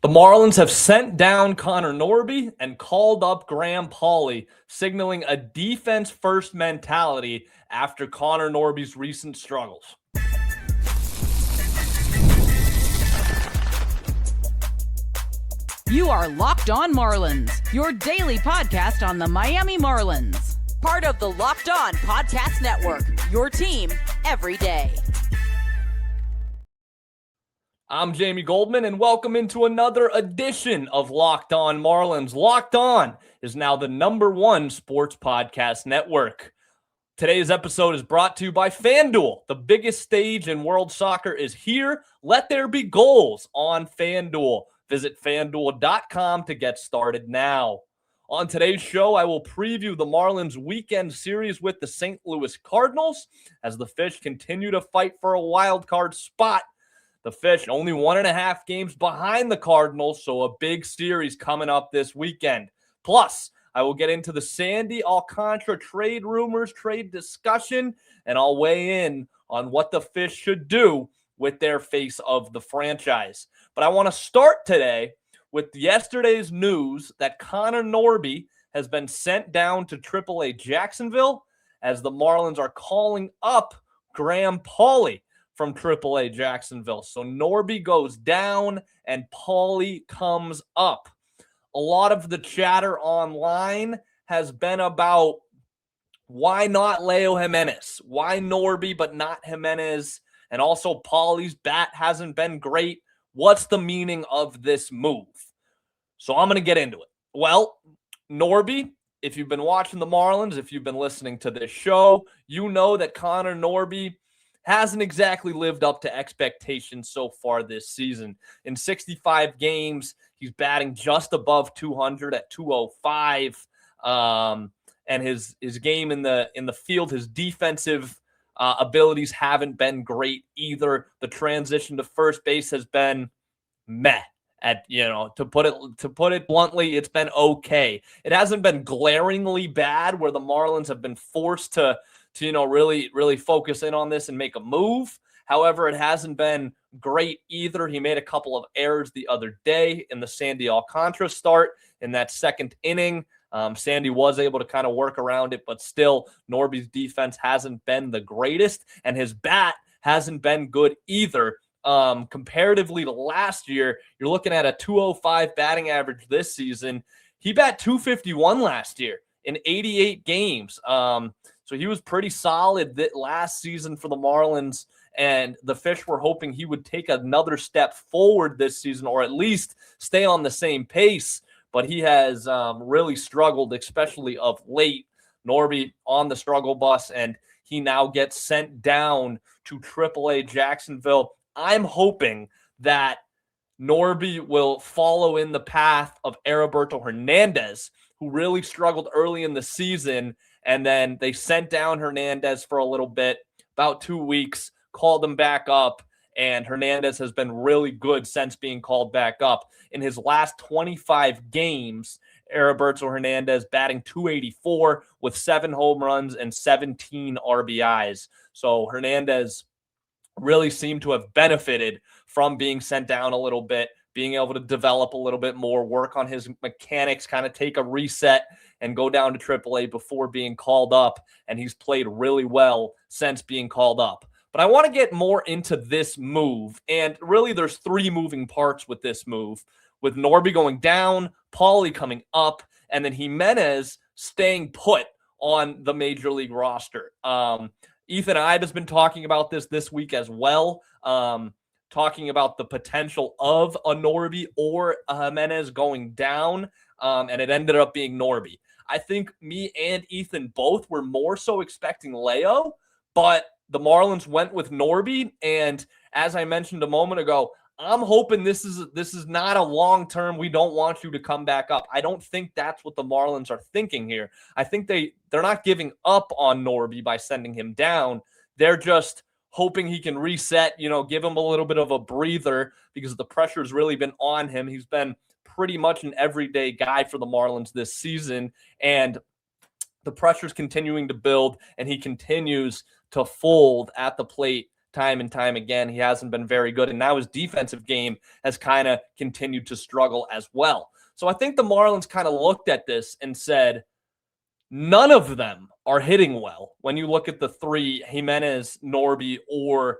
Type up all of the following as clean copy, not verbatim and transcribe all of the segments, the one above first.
The Marlins have sent down Connor Norby and called up Graham Pauley, signaling a defense-first mentality after Connor Norby's recent struggles. You are Locked On Marlins, your daily podcast on the Miami Marlins. Part of the Locked On Podcast Network, your team every day. I'm Jamie Goldman, and welcome into another edition of Locked On Marlins. Locked On is now the #1 sports podcast network. Today's episode is brought to you by FanDuel. The biggest stage in world soccer is here. Let there be goals on FanDuel. Visit FanDuel.com to get started now. On today's show, I will preview the Marlins weekend series with the St. Louis Cardinals as the Fish continue to fight for a wild card spot. The Fish only 1.5 games behind the Cardinals, so a big series coming up this weekend. Plus, I will get into the Sandy Alcantara trade rumors, trade discussion, and I'll weigh in on what the Fish should do with their face of the franchise. But I want to start today with yesterday's news that Connor Norby has been sent down to AAA Jacksonville as the Marlins are calling up Graham Pauley from AAA Jacksonville. So Norby goes down and Pauley comes up. A lot of the chatter online has been about why not Leo Jimenez? Why Norby but not Jimenez? And also Pauley's bat hasn't been great. What's the meaning of this move? So I'm going to get into it. Well, Norby, if you've been watching the Marlins, if you've been listening to this show, you know that Connor Norby hasn't exactly lived up to expectations so far this season. In 65 games, he's batting just above 200 at 205. And his game in the field, his defensive abilities haven't been great either. The transition to first base has been meh. To put it bluntly, it's been okay. It hasn't been glaringly bad where the Marlins have been forced to really focus in on this and make a move. However, it hasn't been great either. He made a couple of errors the other day in the Sandy Alcantara start in that second inning. Sandy was able to kind of work around it, but still, Norby's defense hasn't been the greatest, and his bat hasn't been good either. Comparatively to last year, you're looking at a 205 batting average this season. He bat 251 last year in 88 games. So he was pretty solid that last season for the Marlins, and the Fish were hoping he would take another step forward this season or at least stay on the same pace. But he has really struggled, especially of late. Norby on the struggle bus, and he now gets sent down to AAA Jacksonville. I'm hoping that Norby will follow in the path of Heriberto Hernandez, who really struggled early in the season, and then they sent down Hernandez for a little bit, about 2 weeks, called him back up, and Hernandez has been really good since being called back up. In his last 25 games, Heriberto Hernandez batting .284 with 7 home runs and 17 RBIs. So Hernandez really seemed to have benefited from being sent down a little bit, being able to develop a little bit more, work on his mechanics, kind of take a reset and go down to AAA before being called up. And he's played really well since being called up. But I want to get more into this move. And really, there's 3 moving parts with this move, with Norby going down, Pauley coming up, and then Jimenez staying put on the major league roster. Ethan Ibe has been talking about this week as well, talking about the potential of a Norby or a Jimenez going down, and it ended up being Norby. I think me and Ethan both were more so expecting Leo, but the Marlins went with Norby, and as I mentioned a moment ago, I'm hoping this is not a long-term, we don't want you to come back up. I don't think that's what the Marlins are thinking here. I think they're not giving up on Norby by sending him down. They're just hoping he can reset, give him a little bit of a breather because the pressure's really been on him. He's been pretty much an everyday guy for the Marlins this season, and the pressure's continuing to build, and he continues to fold at the plate time and time again. He hasn't been very good, and now his defensive game has kind of continued to struggle as well. So I think the Marlins kind of looked at this and said, none of them are hitting well. When you look at the three, Jimenez, Norby, or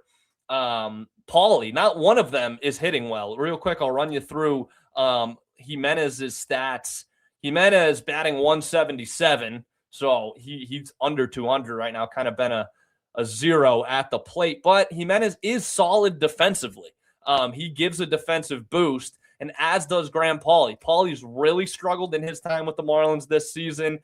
Pauley, not one of them is hitting well. Real quick, I'll run you through Jimenez's stats. Jimenez batting 177, so he's under 200 right now, kind of been a zero at the plate. But Jimenez is solid defensively. He gives a defensive boost, and as does Graham Pauley. Pauley's really struggled in his time with the Marlins this season.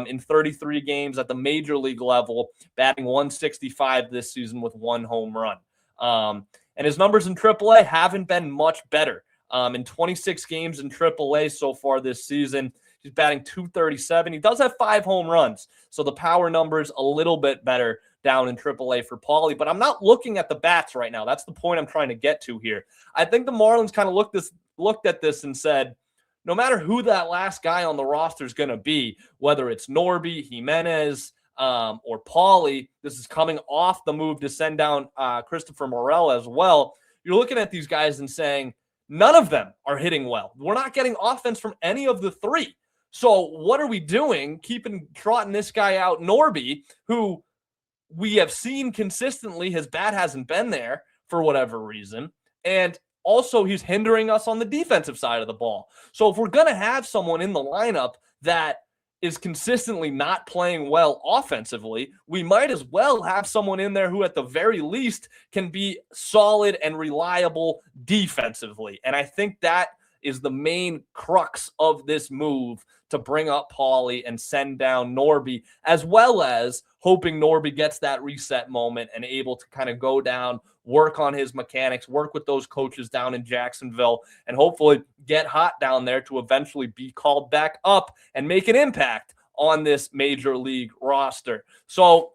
In 33 games at the major league level, batting 165 this season with 1 home run. And his numbers in AAA haven't been much better. In 26 games in AAA so far this season, he's batting 237. He does have 5 home runs, so the power numbers a little bit better down in AAA for Pauley. But I'm not looking at the bats right now. That's the point I'm trying to get to here. I think the Marlins kind of looked at this and said, no matter who that last guy on the roster is going to be, whether it's Norby, Jimenez, or Pauley, this is coming off the move to send down Christopher Morel as well. You're looking at these guys and saying, none of them are hitting well. We're not getting offense from any of the three. So what are we doing? Trotting this guy out, Norby, who we have seen consistently, his bat hasn't been there for whatever reason. And also, he's hindering us on the defensive side of the ball. So if we're going to have someone in the lineup that is consistently not playing well offensively, we might as well have someone in there who at the very least can be solid and reliable defensively. And I think that is the main crux of this move, to bring up Pauley and send down Norby, as well as hoping Norby gets that reset moment and able to kind of go down, work on his mechanics, work with those coaches down in Jacksonville, and hopefully get hot down there to eventually be called back up and make an impact on this major league roster. So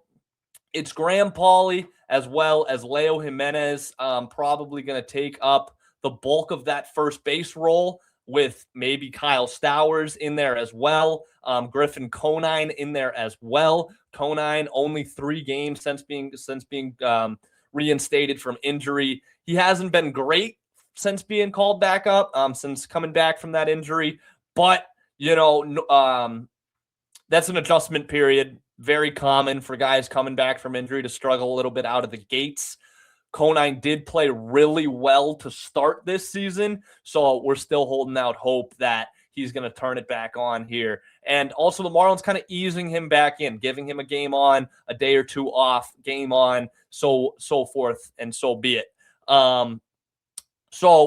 it's Graham Pauley as well as Leo Jimenez probably going to take up the bulk of that first base role, with maybe Kyle Stowers in there as well. Griffin Conine in there as well. Conine only 3 games since being reinstated from injury. He hasn't been great since being called back up, since coming back from that injury. But, that's an adjustment period. Very common for guys coming back from injury to struggle a little bit out of the gates. Conine did play really well to start this season, so we're still holding out hope that he's going to turn it back on here. And also the Marlins kind of easing him back in, giving him a game on, a day or two off, game on, so forth, and so be it. So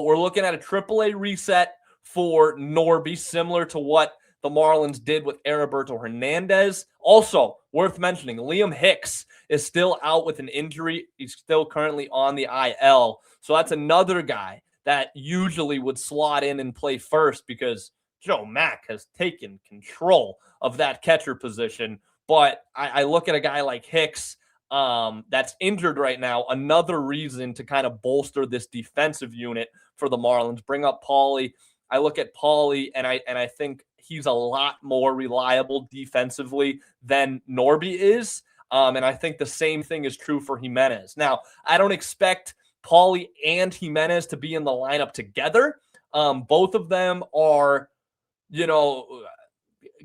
we're looking at a AAA reset for Norby, similar to what the Marlins did with Heriberto Hernandez. Also, worth mentioning, Liam Hicks is still out with an injury. He's still currently on the IL. So that's another guy that usually would slot in and play first, because Joe Mack has taken control of that catcher position. But I look at a guy like Hicks that's injured right now, another reason to kind of bolster this defensive unit for the Marlins. Bring up Pauley. I look at Pauley, and I think he's a lot more reliable defensively than Norby is. And I think the same thing is true for Jimenez. Now, I don't expect Pauley and Jimenez to be in the lineup together. Both of them are,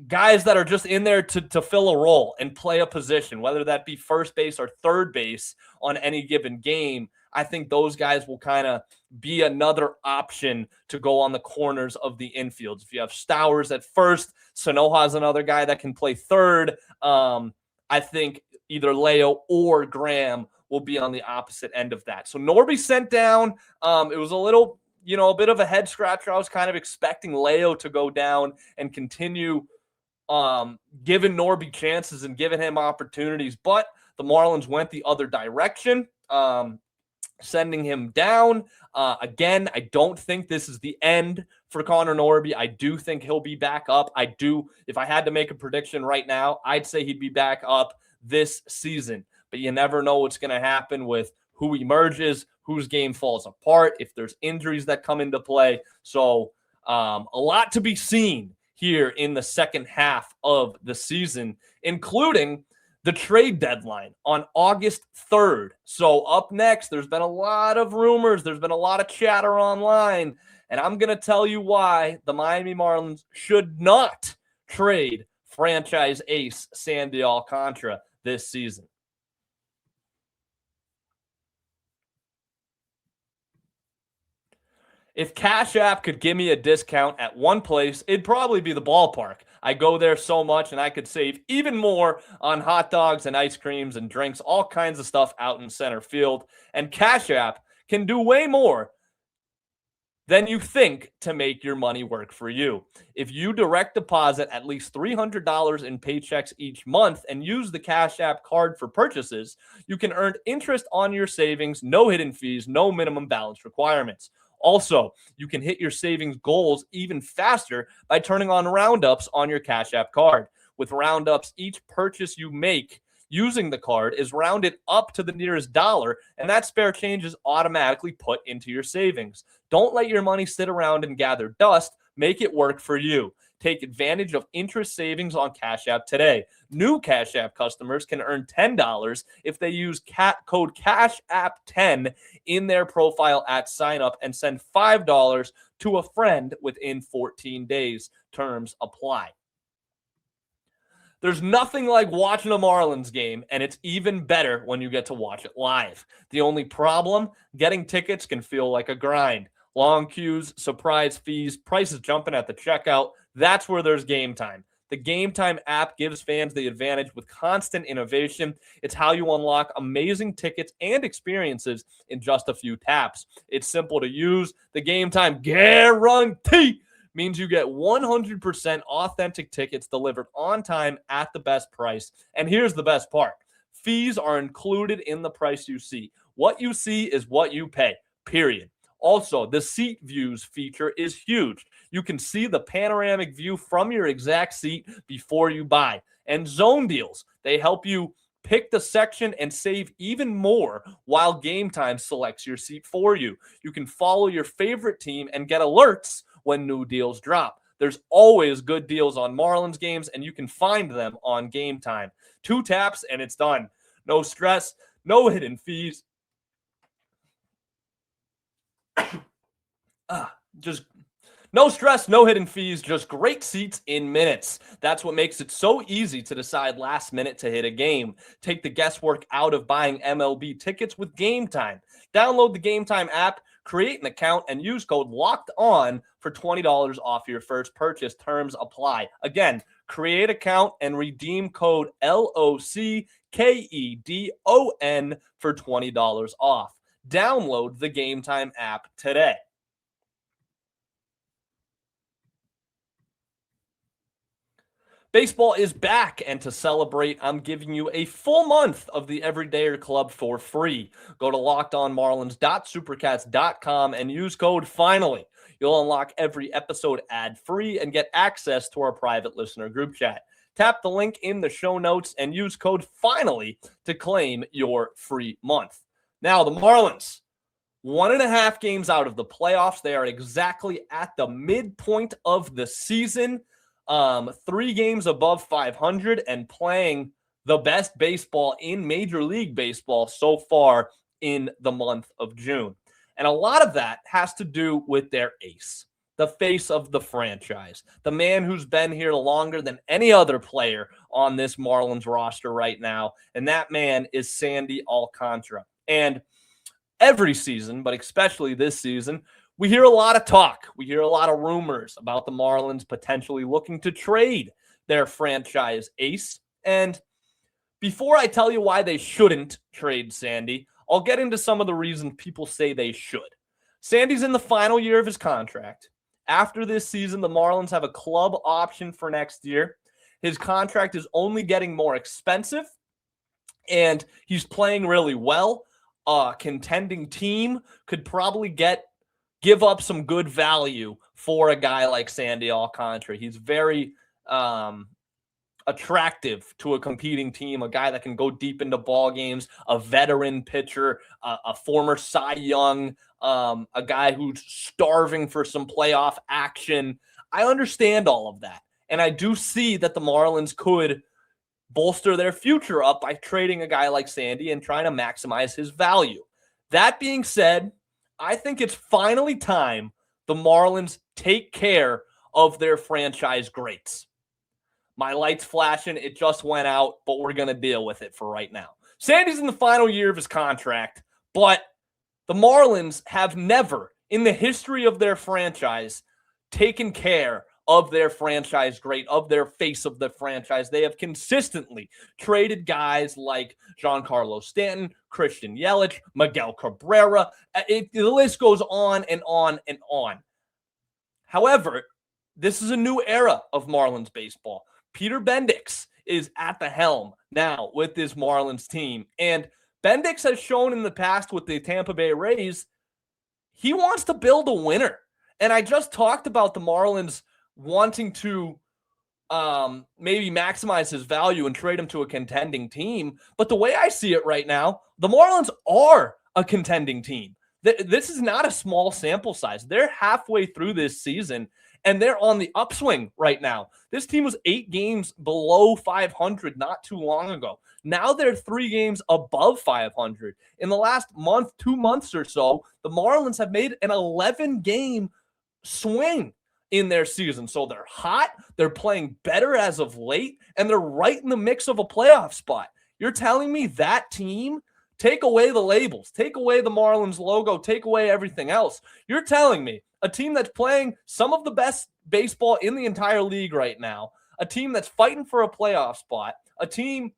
guys that are just in there to fill a role and play a position, whether that be first base or third base on any given game. I think those guys will kind of be another option to go on the corners of the infields. If you have Stowers at first, Sanoja's another guy that can play third. I think either Leo or Graham will be on the opposite end of that. So Norby sent down. It was a little, a bit of a head scratcher. I was kind of expecting Leo to go down and continue giving Norby chances and giving him opportunities, but the Marlins went the other direction, sending him down. Again, I don't think this is the end for Connor Norby. I do think he'll be back up. If I had to make a prediction right now, I'd say he'd be back up this season. But you never know what's going to happen with who emerges, whose game falls apart, if there's injuries that come into play. So a lot to be seen here in the second half of the season, including the trade deadline on August 3rd. So up next, there's been a lot of rumors. There's been a lot of chatter online. And I'm going to tell you why the Miami Marlins should not trade franchise ace Sandy Alcantara this season. If Cash App could give me a discount at one place, it'd probably be the ballpark. I go there so much and I could save even more on hot dogs and ice creams and drinks, all kinds of stuff out in center field. And Cash App can do way more than you think to make your money work for you. If you direct deposit at least $300 in paychecks each month and use the Cash App card for purchases, you can earn interest on your savings, no hidden fees, no minimum balance requirements. Also, you can hit your savings goals even faster by turning on roundups on your Cash App card. With roundups, each purchase you make using the card is rounded up to the nearest dollar, and that spare change is automatically put into your savings. Don't let your money sit around and gather dust. Make it work for you. Take advantage of interest savings on Cash App today. New Cash App customers can earn $10 if they use code CASHAPP10 in their profile at sign up and send $5 to a friend within 14 days. Terms apply. There's nothing like watching a Marlins game, and it's even better when you get to watch it live. The only problem, getting tickets can feel like a grind. Long queues, surprise fees, prices jumping at the checkout. That's where there's Game Time. The Game Time app gives fans the advantage with constant innovation. It's how you unlock amazing tickets and experiences in just a few taps. It's simple to use. The Game Time guarantee means you get 100% authentic tickets delivered on time at the best price. And here's the best part. Fees are included in the price you see. What you see is what you pay, period. Also, the seat views feature is huge. You can see the panoramic view from your exact seat before you buy. And zone deals, they help you pick the section and save even more while Game Time selects your seat for you. You can follow your favorite team and get alerts when new deals drop. There's always good deals on Marlins games, and you can find them on Game Time. 2 taps and it's done. No stress, no hidden fees. Just no stress, no hidden fees, just great seats in minutes. That's what makes it so easy to decide last minute to hit a game. Take the guesswork out of buying MLB tickets with Game Time. Download the Game Time app, create an account, and use code LOCKEDON for $20 off your first purchase. Terms apply. Again, create account and redeem code LOCKEDON for $20 off. Download the Game Time app today. Baseball is back, and to celebrate, I'm giving you a full month of the Everydayer Club for free. Go to lockedonmarlins.supercats.com and use code FINALLY. You'll unlock every episode ad-free and get access to our private listener group chat. Tap the link in the show notes and use code FINALLY to claim your free month. Now, the Marlins, 1.5 games out of the playoffs. They are exactly at the midpoint of the season. 3 games above 500 and playing the best baseball in Major League Baseball so far in the month of June. And a lot of that has to do with their ace, the face of the franchise, the man who's been here longer than any other player on this Marlins roster right now. And that man is Sandy Alcantara. And every season, but especially this season, we hear a lot of talk. We hear a lot of rumors about the Marlins potentially looking to trade their franchise ace. And before I tell you why they shouldn't trade Sandy, I'll get into some of the reasons people say they should. Sandy's in the final year of his contract. After this season, the Marlins have a club option for next year. His contract is only getting more expensive, and he's playing really well. A contending team could probably give up some good value for a guy like Sandy Alcantara. He's very attractive to a competing team, a guy that can go deep into ball games, a veteran pitcher, a former Cy Young, a guy who's starving for some playoff action. I understand all of that, and I do see that the Marlins could bolster their future up by trading a guy like Sandy and trying to maximize his value. That being said, I think it's finally time the Marlins take care of their franchise greats. My light's flashing. It just went out, but we're going to deal with it for right now. Sandy's in the final year of his contract, but the Marlins have never, in the history of their franchise, taken care of their franchise great, of their face of the franchise. They have consistently traded guys like Giancarlo Stanton, Christian Yelich, Miguel Cabrera. The list goes on and on and on. However, this is a new era of Marlins baseball. Peter Bendix is at the helm now with this Marlins team. And Bendix has shown in the past with the Tampa Bay Rays, he wants to build a winner. And I just talked about the Marlins wanting to maybe maximize his value and trade him to a contending team. But the way I see it right now, the Marlins are a contending team. This is not a small sample size. They're halfway through this season, and they're on the upswing right now. This team was 8 games below 500 not too long ago. Now they're 3 games above 500. In the last month, 2 months or so, the Marlins have made an 11-game swing in their season. So they're hot, they're playing better as of late, and they're right in the mix of a playoff spot. You're telling me that team, take away the labels, take away the Marlins logo, take away everything else. You're telling me a team that's playing some of the best baseball in the entire league right now, a team that's fighting for a playoff spot, a team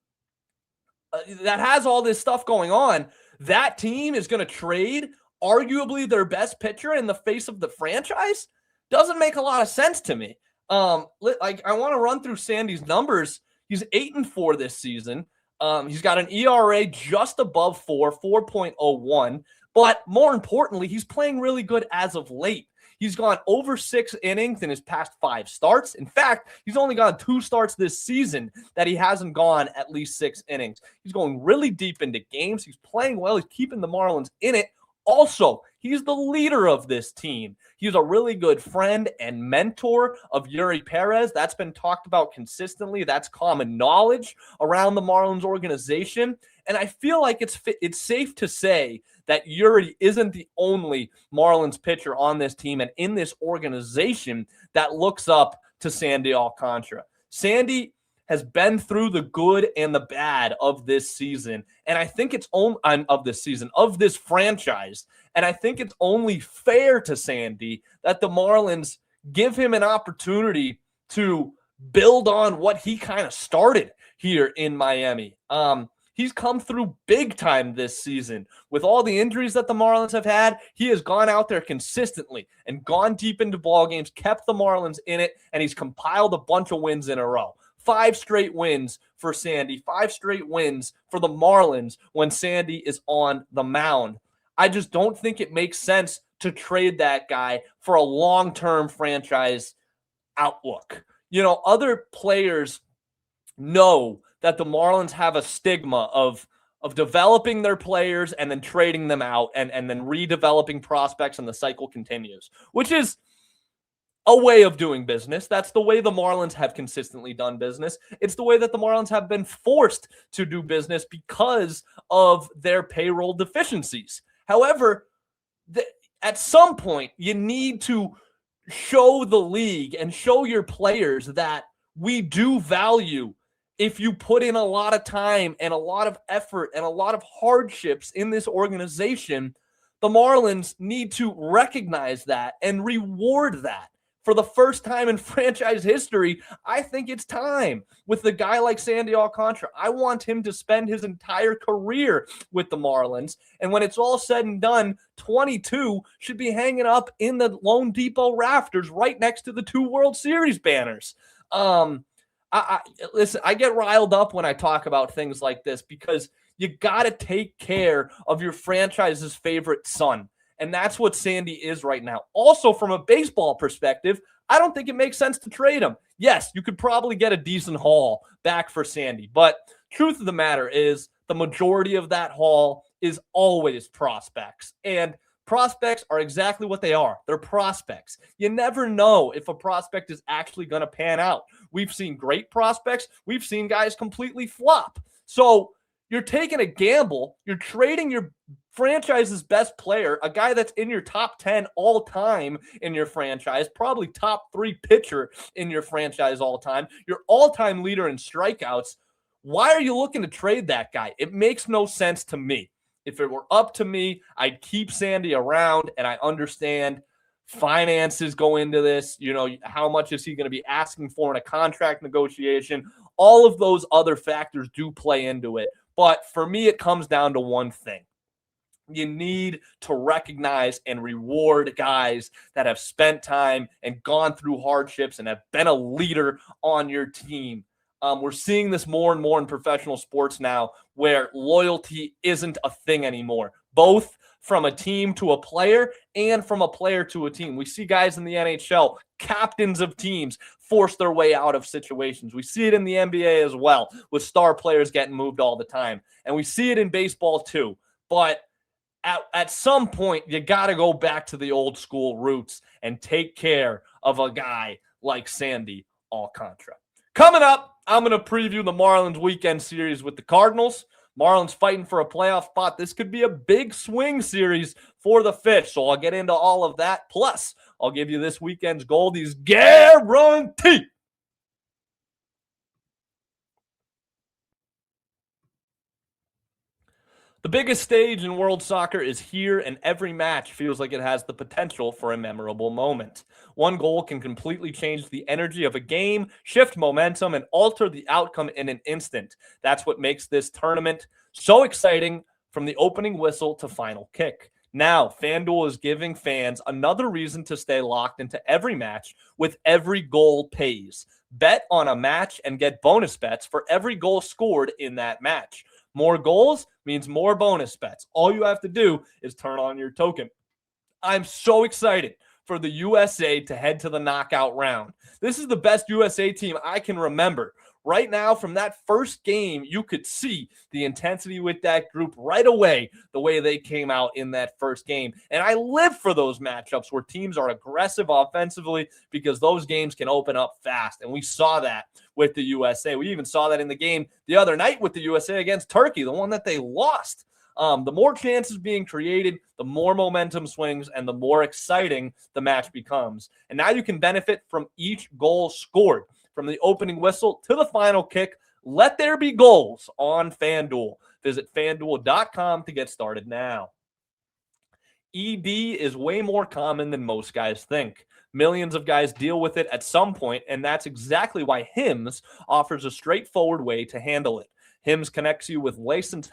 that has all this stuff going on, that team is going to trade arguably their best pitcher in the face of the franchise? Doesn't make a lot of sense to me. I want to run through Sandy's numbers. He's 8-4 this season. He's got an ERA just above 4.01. But more importantly, he's playing really good as of late. He's gone over 6 innings in his past 5 starts. In fact, he's only gone 2 starts this season that he hasn't gone at least 6 innings. He's going really deep into games. He's playing well. He's keeping the Marlins in it. Also, he's the leader of this team. He's a really good friend and mentor of Yuri Perez. That's been talked about consistently. That's common knowledge around the Marlins organization. And I feel like it's safe to say that Yuri isn't the only Marlins pitcher on this team and in this organization that looks up to Sandy Alcantara. Sandy has been through the good and the bad of this season. And I think it's of this franchise. And I think it's only fair to Sandy that the Marlins give him an opportunity to build on what he kind of started here in Miami. He's come through big time this season. With all the injuries that the Marlins have had, he has gone out there consistently and gone deep into ball games, kept the Marlins in it, and he's compiled a bunch of wins in a row. 5 straight wins for Sandy, 5 straight wins for the Marlins when Sandy is on the mound. I just don't think it makes sense to trade that guy for a long-term franchise outlook. You know, other players know that the Marlins have a stigma of developing their players and then trading them out and then redeveloping prospects, and the cycle continues, which is a way of doing business. That's the way the Marlins have consistently done business. It's the way that the Marlins have been forced to do business because of their payroll deficiencies. However, at some point, you need to show the league and show your players that we do value if you put in a lot of time and a lot of effort and a lot of hardships in this organization. The Marlins need to recognize that and reward that. For the first time in franchise history, I think it's time with the guy like Sandy Alcantara. I want him to spend his entire career with the Marlins. And when it's all said and done, 22 should be hanging up in the Lone Depot rafters right next to the 2 World Series banners. Listen, I get riled up when I talk about things like this because you got to take care of your franchise's favorite son. And that's what Sandy is right now. Also, from a baseball perspective, I don't think it makes sense to trade him. Yes, you could probably get a decent haul back for Sandy, but truth of the matter is the majority of that haul is always prospects. And Prospects are exactly what they are. They're prospects. You never know if a prospect is actually going to pan out. We've seen great prospects. We've seen guys completely flop. So you're taking a gamble. You're trading your franchise's best player, a guy that's in your top 10 all time in your franchise, probably top 3 pitcher in your franchise all time, your all-time leader in strikeouts. Why are you looking to trade that guy? It makes no sense to me. If it were up to me, I'd keep Sandy around, and I understand finances go into this. You know, how much is he going to be asking for in a contract negotiation? All of those other factors do play into it. But for me, it comes down to one thing. You need to recognize and reward guys that have spent time and gone through hardships and have been a leader on your team. We're seeing this more and more in professional sports now, where loyalty isn't a thing anymore, both from a team to a player and from a player to a team. We see guys in the NHL, captains of teams, force their way out of situations. We see it in the NBA as well, with star players getting moved all the time. And we see it in baseball too. But at some point, you got to go back to the old school roots and take care of a guy like Sandy Alcantara. Coming up, I'm going to preview the Marlins weekend series with the Cardinals. Marlins fighting for a playoff spot. This could be a big swing series for the Fish, so I'll get into all of that. Plus, I'll give you this weekend's Goldies guarantee. The biggest stage in world soccer is here, and every match feels like it has the potential for a memorable moment. One goal can completely change the energy of a game, shift momentum, and alter the outcome in an instant. That's what makes this tournament so exciting, from the opening whistle to final kick. Now, FanDuel is giving fans another reason to stay locked into every match with every goal pays. Bet on a match and get bonus bets for every goal scored in that match. More goals means more bonus bets. All you have to do is turn on your token. I'm so excited for the USA to head to the knockout round. This is the best USA team I can remember. Right now, from that first game, you could see the intensity with that group right away, the way they came out in that first game. And I live for those matchups where teams are aggressive offensively, because those games can open up fast. And we saw that with the USA. We even saw that in the game the other night with the USA against Turkey, the one that they lost. The more chances being created, the more momentum swings, and the more exciting the match becomes. And now you can benefit from each goal scored. From the opening whistle to the final kick, let there be goals on FanDuel. Visit FanDuel.com to get started now. ED is way more common than most guys think. Millions of guys deal with it at some point, and that's exactly why HIMS offers a straightforward way to handle it. HIMS connects you with licensed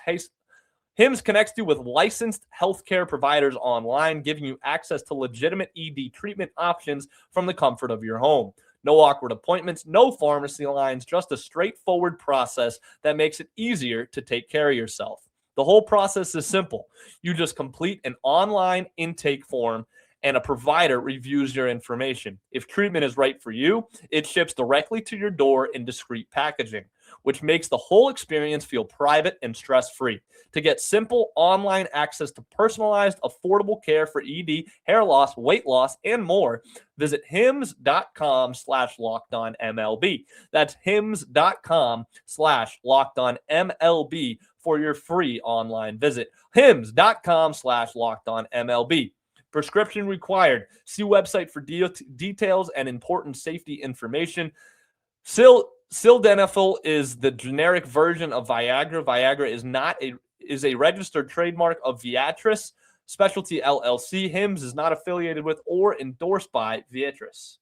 healthcare providers online, giving you access to legitimate ED treatment options from the comfort of your home. No awkward appointments, no pharmacy lines, just a straightforward process that makes it easier to take care of yourself. The whole process is simple. You just complete an online intake form, and a provider reviews your information. If treatment is right for you, it ships directly to your door in discreet packaging, which makes the whole experience feel private and stress-free. To get simple online access to personalized, affordable care for ED, hair loss, weight loss, and more, visit hims.com/lockedonmlb. That's hims.com/lockedonmlb for your free online visit. hims.com/lockedonmlb. Prescription required. See website for details and important safety information. Sildenafil is the generic version of Viagra. Viagra is a registered trademark of Viatris Specialty LLC. HIMS is not affiliated with or endorsed by Viatris.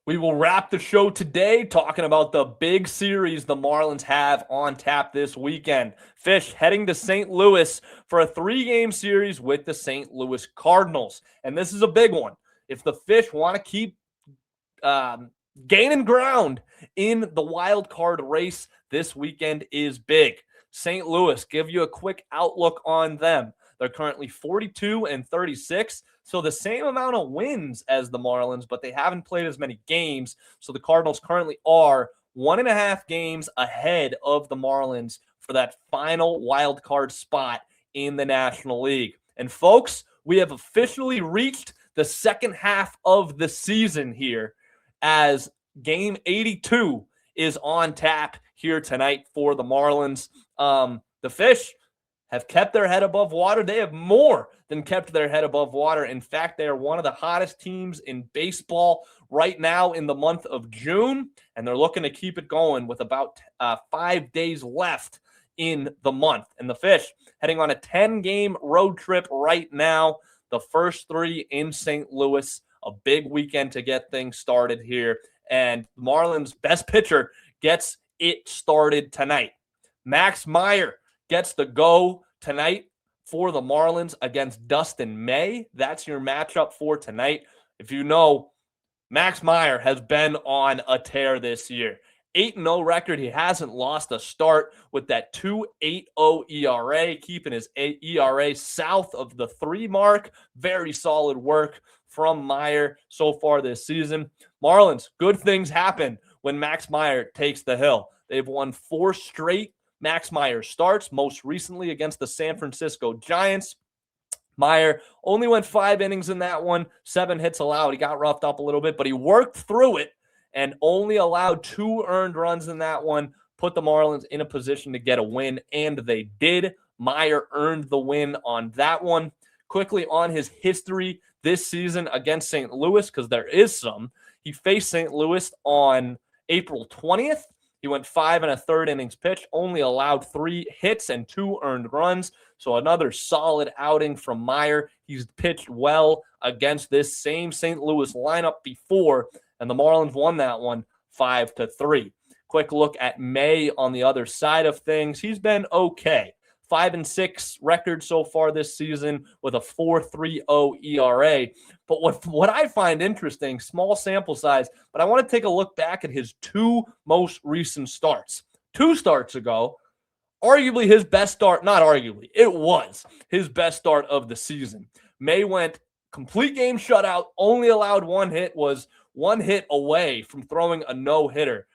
We will wrap the show today talking about the big series the Marlins have on tap this weekend. Fish heading to St. Louis for a 3-game series with the St. Louis Cardinals. And this is a big one. If the Fish want to keep gaining ground in the wild card race, this weekend is big. St. Louis, give you a quick outlook on them. They're currently 42-36, so the same amount of wins as the Marlins, but they haven't played as many games. So the Cardinals currently are 1.5 games ahead of the Marlins for that final wild card spot in the National League. And folks, we have officially reached the second half of the season here, as game 82 is on tap here tonight for the Marlins. The Fish have kept their head above water. They have more than kept their head above water. In fact, they are one of the hottest teams in baseball right now in the month of June, and they're looking to keep it going with about 5 days left in the month. And the Fish heading on a 10-game road trip right now, the first 3 in St. Louis, a big weekend to get things started here. And Marlins' best pitcher gets it started tonight. Max Meyer gets the go tonight for the Marlins against Dustin May. That's your matchup for tonight. If you know, Max Meyer has been on a tear this year. 8-0 record. He hasn't lost a start with that 2.80 ERA, keeping his ERA south of the 3 mark. Very solid work from Meyer so far this season. Marlins, good things happen when Max Meyer takes the hill. They've won 4 straight Max Meyer starts, most recently against the San Francisco Giants. Meyer only went 5 innings in that one, 7 hits allowed. He got roughed up a little bit, but he worked through it and only allowed 2 earned runs in that one, put the Marlins in a position to get a win, and they did. Meyer earned the win on that one. Quickly on his history this season against St. Louis, because there is some. He faced St. Louis on April 20th. He went 5 1/3 innings pitched, only allowed 3 hits and 2 earned runs. So another solid outing from Meyer. He's pitched well against this same St. Louis lineup before, and the Marlins won that one 5-3. Quick look at May on the other side of things. He's been okay. 5-6 record so far this season with a 4.30 ERA. But what I find interesting, small sample size, but I want to take a look back at his 2 most recent starts. 2 starts ago, arguably his best start, not arguably, it was his best start of the season. May went complete game shutout, only allowed 1 hit, was 1 hit away from throwing a no-hitter.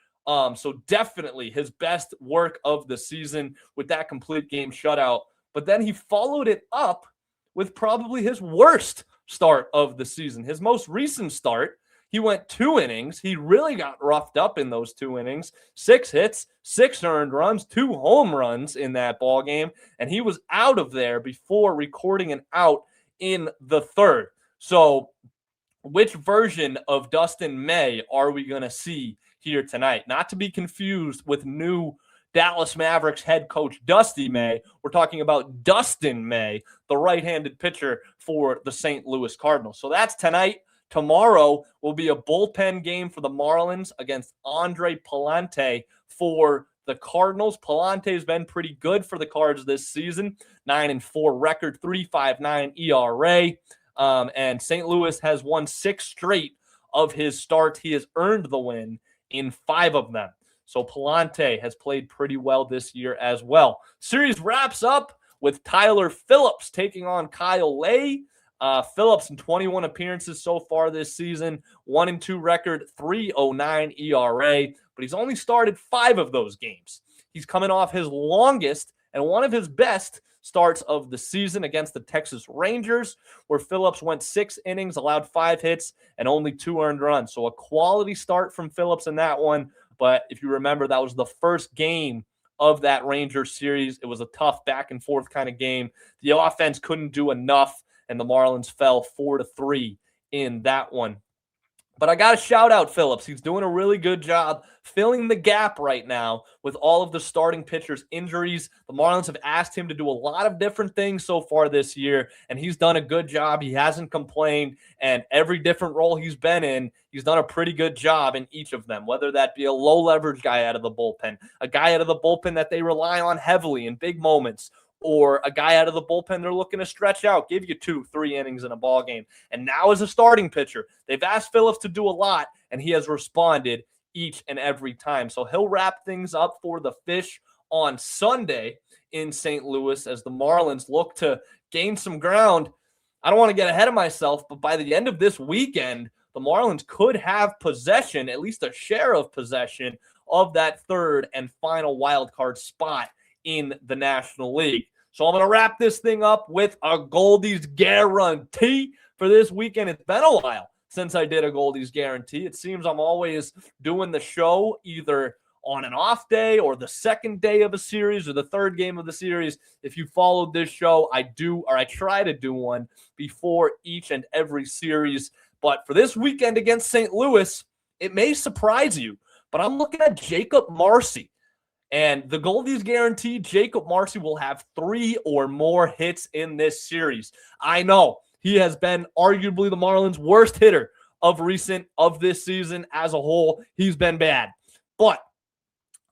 So definitely his best work of the season with that complete game shutout. But then he followed it up with probably his worst start of the season. His most recent start, he went 2 innings. He really got roughed up in those 2 innings. 6 hits, 6 earned runs, 2 home runs in that ball game, and he was out of there before recording an out in the 3rd. So which version of Dustin May are we going to see here tonight? Not to be confused with new Dallas Mavericks head coach Dusty May. We're talking about Dustin May, the right-handed pitcher for the St. Louis Cardinals. So that's tonight. Tomorrow will be a bullpen game for the Marlins against Andre Pallante for the Cardinals. Pallante has been pretty good for the Cards this season. 9-4 record, 3.59 ERA. And St. Louis has won 6 straight of his starts. He has earned the win in 5 of them. So Pallante has played pretty well this year as well. Series wraps up with Tyler Phillips taking on Kyle Lay. Phillips in 21 appearances so far this season, 1-2 record, 3.09 ERA, but he's only started 5 of those games. He's coming off his longest and one of his best starts of the season against the Texas Rangers, where Phillips went 6 innings, allowed 5 hits, and only 2 earned runs. So a quality start from Phillips in that one. But if you remember, that was the first game of that Rangers series. It was a tough back-and-forth kind of game. The offense couldn't do enough, and the Marlins fell 4-3 in that one. But I got to shout out Phillips. He's doing a really good job filling the gap right now with all of the starting pitchers' injuries. The Marlins have asked him to do a lot of different things so far this year, and he's done a good job. He hasn't complained, and every different role he's been in, he's done a pretty good job in each of them, whether that be a low-leverage guy out of the bullpen, a guy out of the bullpen that they rely on heavily in big moments, or a guy out of the bullpen they're looking to stretch out, give you 2-3 innings in a ball game. And now as a starting pitcher, they've asked Phillips to do a lot, and he has responded each and every time. So he'll wrap things up for the Fish on Sunday in St. Louis as the Marlins look to gain some ground. I don't want to get ahead of myself, but by the end of this weekend, the Marlins could have possession, at least a share of possession, of that third and final wild card spot in the National League. So I'm going to wrap this thing up with a Goldie's guarantee for this weekend. It's been a while since I did a Goldie's guarantee. It seems I'm always doing the show either on an off day or the second day of a series or the third game of the series. If you followed this show, I try to do one before each and every series. But for this weekend against St. Louis, it may surprise you, but I'm looking at Jacob Marsee. And the Goldie's guarantee, Jacob Marsee will have 3 or more hits in this series. I know he has been arguably the Marlins' worst hitter of this season as a whole. He's been bad. But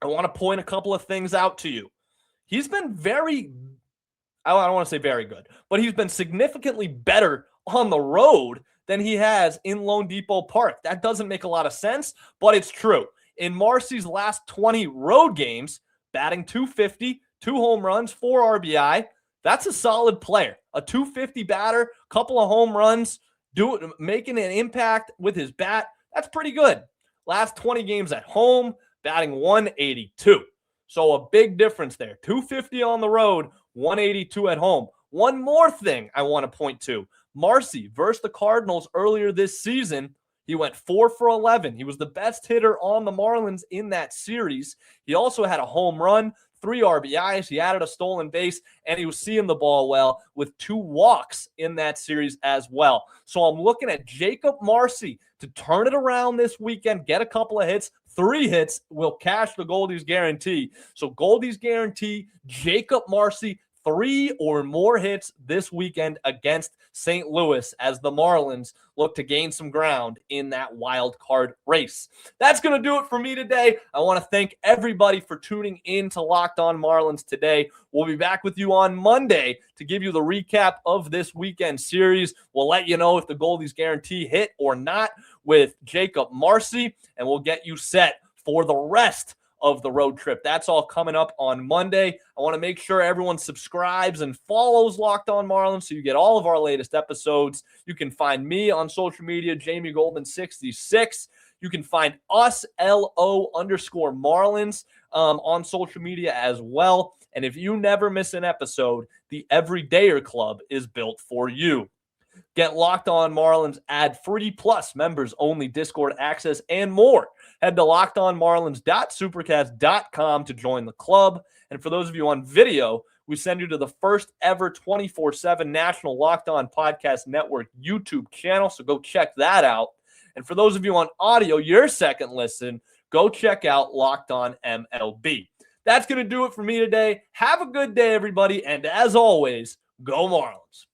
I want to point a couple of things out to you. He's been I don't want to say very good, but he's been significantly better on the road than he has in Lone Depot Park. That doesn't make a lot of sense, but it's true. In Marsee's last 20 road games, batting .250, 2 home runs, 4 RBI, that's a solid player. A .250 batter, couple of home runs, making an impact with his bat, that's pretty good. Last 20 games at home, batting .182. So a big difference there. .250 on the road, .182 at home. One more thing I want to point to. Marsee versus the Cardinals earlier this season, he went 4 for 11. He was the best hitter on the Marlins in that series. He also had a home run, 3 RBIs. He added a stolen base, and he was seeing the ball well with 2 walks in that series as well. So I'm looking at Jacob Marsee to turn it around this weekend, get a couple of hits. 3 hits will cash the Goldie's guarantee. So Goldie's guarantee, Jacob Marsee, 3 or more hits this weekend against St. Louis as the Marlins look to gain some ground in that wild card race. That's going to do it for me today. I want to thank everybody for tuning in to Locked On Marlins today. We'll be back with you on Monday to give you the recap of this weekend series. We'll let you know if the Goldie's guarantee hit or not with Jacob Marsee, and we'll get you set for the rest of the road trip. That's all coming up on Monday. I want to make sure everyone subscribes and follows Locked On Marlins so you get all of our latest episodes. You can find me on social media, Jamie Goldman 66. You can find us, LO_Marlins, on social media as well. And if you never miss an episode, the Everydayer Club is built for you. Get Locked On Marlins ad-free plus members-only Discord access and more. Head to lockedonmarlins.supercast.com to join the club. And for those of you on video, we send you to the first ever 24/7 national Locked On Podcast Network YouTube channel, so go check that out. And for those of you on audio, your second listen, go check out Locked On MLB. That's going to do it for me today. Have a good day, everybody. And as always, go Marlins.